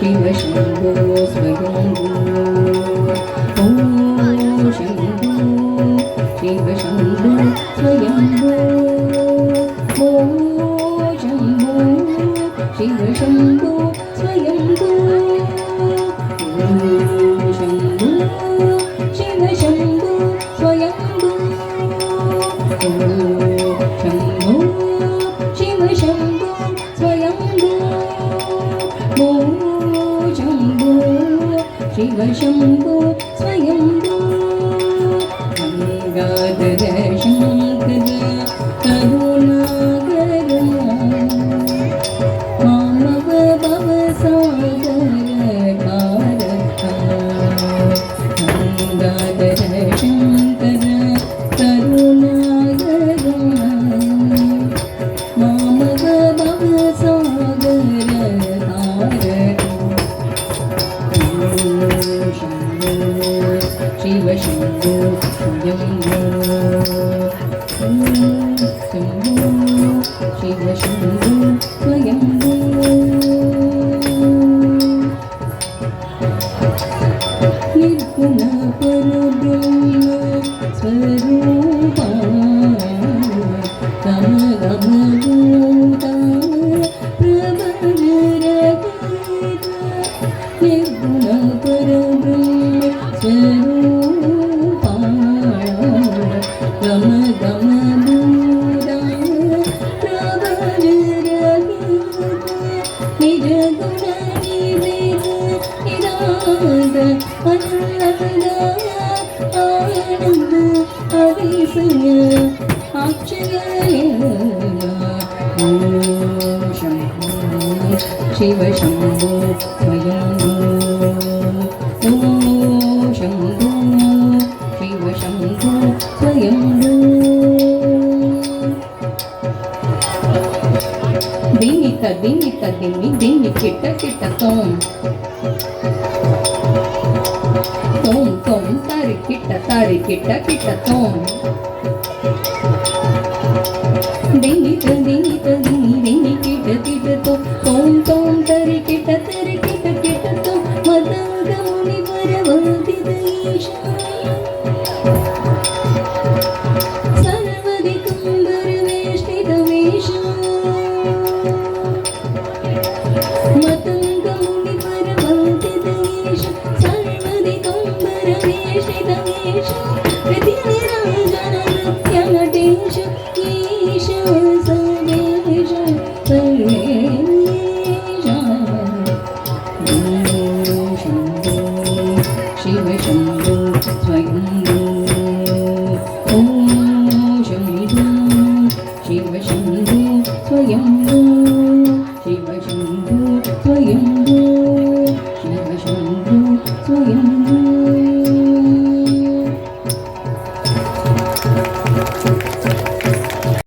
शिव शम्भो स्वयम्भू ॐ शम्भो शिव शम्भो स्वयम्भू ॐ शम्भो शिव शम्भो स्वयम्भू ॐ शम्भो शिव शम्भो स्वयम्भू ॐ शम्भो शिव शम्भो स्वयम्भू ॐ शम्भो शिव शम्भो स्वयम्भू गङ्गाधर शङ्कर करुणाकर मानव भवसागर कारक गङ्गाधर शङ्कर करुणाकर मानव भवसागर कारक शिव शम्भो स्वयम्भू शम्भो शिव शम्भो स्वयम्भू निर्गुण परब्रह्म स्वरूपा गम गम भूता प्रभर रहित निर्गुण परब्रह्म स्वरूपा गम गम भूता प्रभर रहित निज गुण निवेद निराग अनंद आनंद अतिशय आश्चर्य ॐ शम्भो शिव शम्भो स्वयम्भू ॐ शम्भो शिव शम्भो स्वयम्भू दिनित दिनित दिनि दिनि किट किट तोम तोम तोम तारि किट तोम दिनित दिनित दिनि दिनि किट किट तो तोम तोम तारि किट तो मदंग मुनि परवन्दित ईशा सर्वदिगम्बर वेष्टित वेशा मतंग मुनि परवन्दित ईशा सर्वदिगम्बर वेष्टित वेशा प्रतिनिराजन नृत्य नटेश ईश सर्वेश सर्वेश ॐ शम्भो शिव शम्भो स्वयम्भू ॐ शम्भो शिव शम्भो स्वयम्भू शिव शम्भो स्वयम्भू शिव शम्भो स्वयम्भू